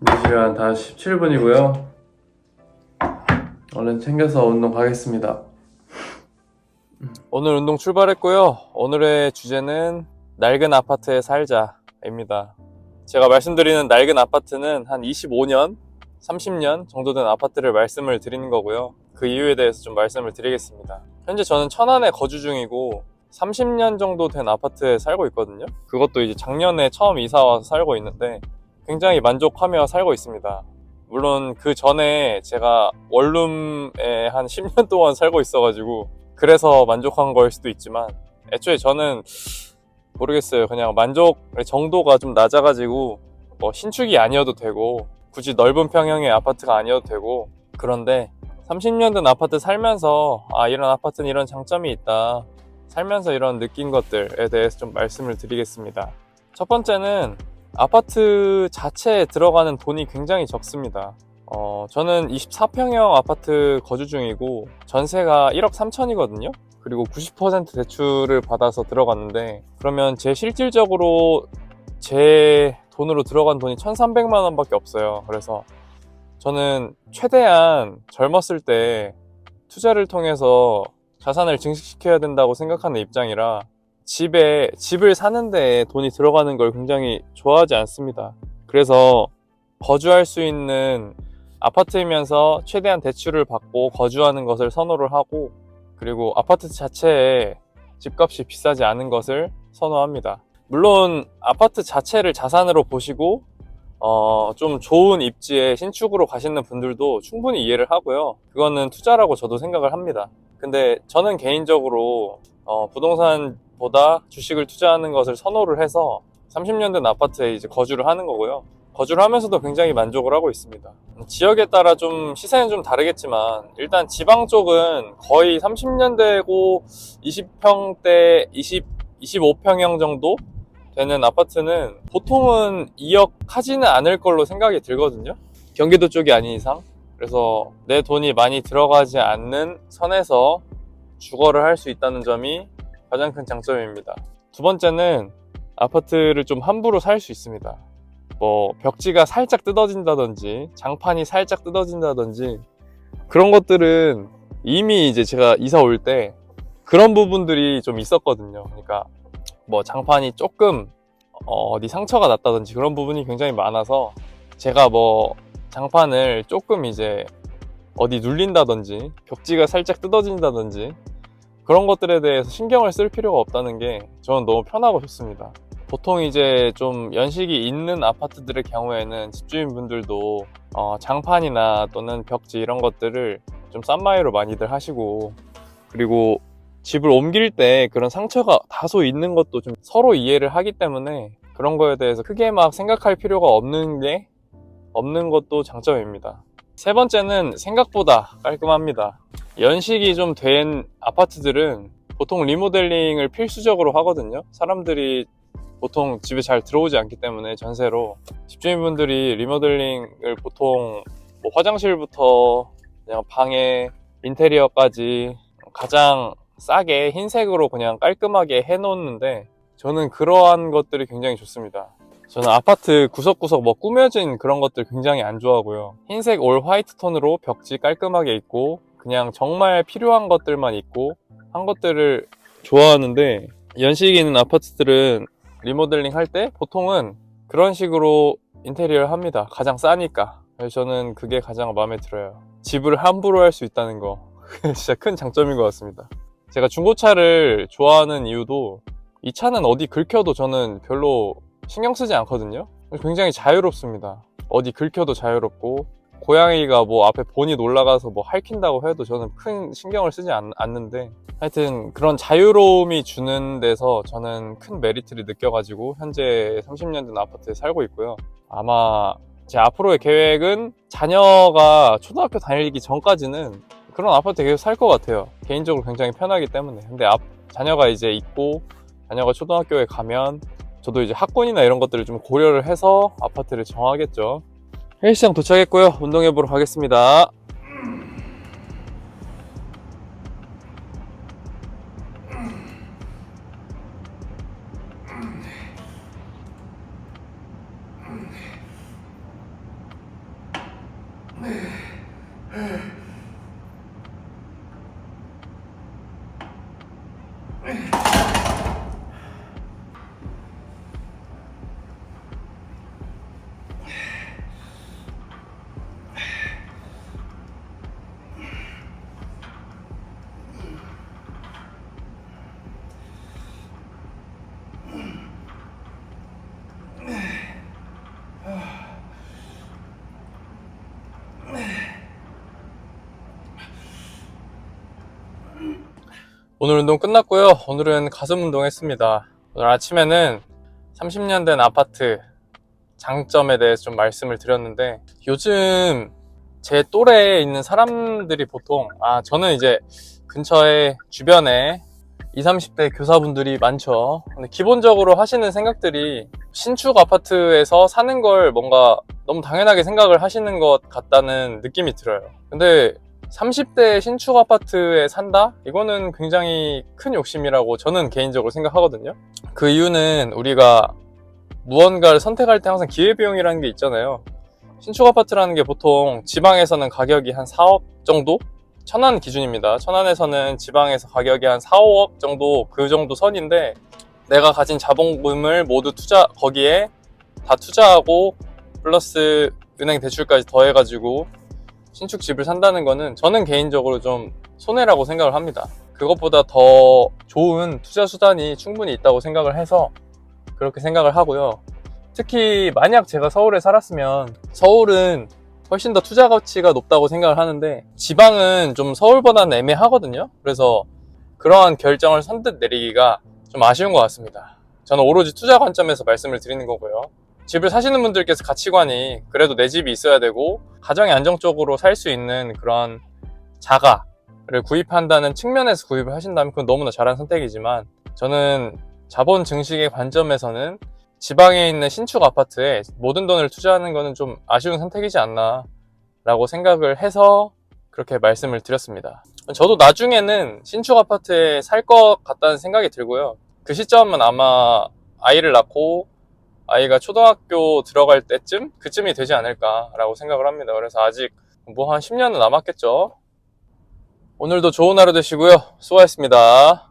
이 시간 다 17분이고요. 얼른 챙겨서 운동 가겠습니다. 오늘 운동 출발했고요. 오늘의 주제는 낡은 아파트에 살자입니다. 제가 말씀드리는 낡은 아파트는 한 25년, 30년 정도 된 아파트를 말씀을 드리는 거고요. 그 이유에 대해서 좀 말씀을 드리겠습니다. 현재 저는 천안에 거주 중이고 30년 정도 된 아파트에 살고 있거든요. 그것도 이제 작년에 처음 이사 와서 살고 있는데 굉장히 만족하며 살고 있습니다. 물론 그 전에 제가 원룸에 한 10년 동안 살고 있어가지고 그래서 만족한 거일 수도 있지만 애초에 저는 모르겠어요. 그냥 만족의 정도가 좀 낮아가지고 뭐 신축이 아니어도 되고 굳이 넓은 평형의 아파트가 아니어도 되고 그런데 30년 된 아파트 살면서 이런 아파트는 이런 장점이 있다. 살면서 이런 느낀 것들에 대해서 좀 말씀을 드리겠습니다. 첫 번째는 아파트 자체에 들어가는 돈이 굉장히 적습니다. 저는 24평형 아파트 거주 중이고 전세가 1억 3천이거든요. 그리고 90% 대출을 받아서 들어갔는데 그러면 제 실질적으로 제 돈으로 들어간 돈이 1,300만 원밖에 없어요. 그래서 저는 최대한 젊었을 때 투자를 통해서 자산을 증식시켜야 된다고 생각하는 입장이라 집을 사는 데에 돈이 들어가는 걸 굉장히 좋아하지 않습니다. 그래서 거주할 수 있는 아파트이면서 최대한 대출을 받고 거주하는 것을 선호를 하고 그리고 아파트 자체에 집값이 비싸지 않은 것을 선호합니다. 물론 아파트 자체를 자산으로 보시고 좀 좋은 입지에 신축으로 가시는 분들도 충분히 이해를 하고요. 그거는 투자라고 저도 생각을 합니다. 근데 저는 개인적으로 부동산보다 주식을 투자하는 것을 선호를 해서 30년 된 아파트에 이제 거주를 하는 거고요. 거주를 하면서도 굉장히 만족을 하고 있습니다. 지역에 따라 좀 시세는 좀 다르겠지만 일단 지방 쪽은 거의 30년대고 20평대, 25평형 정도 되는 아파트는 보통은 2억 하지는 않을 걸로 생각이 들거든요. 경기도 쪽이 아닌 이상. 그래서 내 돈이 많이 들어가지 않는 선에서 주거를 할 수 있다는 점이 가장 큰 장점입니다. 두 번째는 아파트를 좀 함부로 살 수 있습니다. 뭐 벽지가 살짝 뜯어진다든지 장판이 살짝 뜯어진다든지 그런 것들은 이미 이제 제가 이사 올 때 그런 부분들이 좀 있었거든요. 그러니까 뭐 장판이 조금 어디 상처가 났다든지 그런 부분이 굉장히 많아서 제가 뭐 장판을 조금 이제 어디 눌린다든지 벽지가 살짝 뜯어진다든지 그런 것들에 대해서 신경을 쓸 필요가 없다는 게 저는 너무 편하고 좋습니다. 보통 이제 좀 연식이 있는 아파트들의 경우에는 집주인분들도 장판이나 또는 벽지 이런 것들을 좀 싼 마이로 많이들 하시고 그리고 집을 옮길 때 그런 상처가 다소 있는 것도 좀 서로 이해를 하기 때문에 그런 거에 대해서 크게 막 생각할 필요가 없는 것도 장점입니다. 세 번째는 생각보다 깔끔합니다. 연식이 좀 된 아파트들은 보통 리모델링을 필수적으로 하거든요. 사람들이 보통 집에 잘 들어오지 않기 때문에 전세로 집주인분들이 리모델링을 보통 뭐 화장실부터 그냥 방에 인테리어까지 가장 싸게 흰색으로 그냥 깔끔하게 해놓는데 저는 그러한 것들이 굉장히 좋습니다. 저는 아파트 구석구석 뭐 꾸며진 그런 것들 굉장히 안 좋아하고요. 흰색 올 화이트 톤으로 벽지 깔끔하게 있고 그냥 정말 필요한 것들만 있고 한 것들을 좋아하는데 연식이 있는 아파트들은 리모델링 할 때 보통은 그런 식으로 인테리어를 합니다. 가장 싸니까. 그래서 저는 그게 가장 마음에 들어요. 집을 함부로 할 수 있다는 거 진짜 큰 장점인 것 같습니다. 제가 중고차를 좋아하는 이유도 이 차는 어디 긁혀도 저는 별로 신경 쓰지 않거든요. 굉장히 자유롭습니다. 어디 긁혀도 자유롭고 고양이가 뭐 앞에 보닛 올라가서 뭐 핥힌다고 해도 저는 큰 신경을 쓰지 않는데 하여튼 그런 자유로움이 주는 데서 저는 큰 메리트를 느껴가지고 현재 30년 된 아파트에 살고 있고요. 아마 제 앞으로의 계획은 자녀가 초등학교 다니기 전까지는 그런 아파트에 계속 살 것 같아요. 개인적으로 굉장히 편하기 때문에. 근데 자녀가 이제 있고 자녀가 초등학교에 가면 저도 이제 학군이나 이런 것들을 좀 고려를 해서 아파트를 정하겠죠. 헬스장 도착했고요. 운동해보러 가겠습니다. 오늘 운동 끝났고요. 오늘은 가슴 운동 했습니다. 오늘 아침에는 30년 된 아파트 장점에 대해서 좀 말씀을 드렸는데, 요즘 제 또래에 있는 사람들이 보통, 저는 이제 근처에 주변에 20, 30대 교사분들이 많죠. 근데 기본적으로 하시는 생각들이 신축 아파트에서 사는 걸 뭔가 너무 당연하게 생각을 하시는 것 같다는 느낌이 들어요. 근데 30대 신축 아파트에 산다? 이거는 굉장히 큰 욕심이라고 저는 개인적으로 생각하거든요. 그 이유는 우리가 무언가를 선택할 때 항상 기회비용이라는 게 있잖아요. 신축 아파트라는 게 보통 지방에서는 가격이 한 4억 정도? 천안 기준입니다. 천안에서는 지방에서 가격이 한 4, 5억 정도, 그 정도 선인데, 내가 가진 자본금을 모두 거기에 다 투자하고 플러스 은행 대출까지 더해가지고 신축 집을 산다는 거는 저는 개인적으로 좀 손해라고 생각을 합니다. 그것보다 더 좋은 투자 수단이 충분히 있다고 생각을 해서 그렇게 생각을 하고요. 특히 만약 제가 서울에 살았으면, 서울은 훨씬 더 투자 가치가 높다고 생각을 하는데 지방은 좀 서울보다는 애매하거든요. 그래서 그러한 결정을 선뜻 내리기가 좀 아쉬운 것 같습니다. 저는 오로지 투자 관점에서 말씀을 드리는 거고요. 집을 사시는 분들께서 가치관이 그래도 내 집이 있어야 되고 가정이 안정적으로 살 수 있는 그런 자가를 구입한다는 측면에서 구입을 하신다면 그건 너무나 잘한 선택이지만, 저는 자본 증식의 관점에서는 지방에 있는 신축 아파트에 모든 돈을 투자하는 거는 좀 아쉬운 선택이지 않나 라고 생각을 해서 그렇게 말씀을 드렸습니다. 저도 나중에는 신축 아파트에 살 것 같다는 생각이 들고요. 그 시점은 아마 아이를 낳고 아이가 초등학교 들어갈 때쯤? 그쯤이 되지 않을까라고 생각을 합니다. 그래서 아직 뭐 한 10년은 남았겠죠. 오늘도 좋은 하루 되시고요. 수고하셨습니다.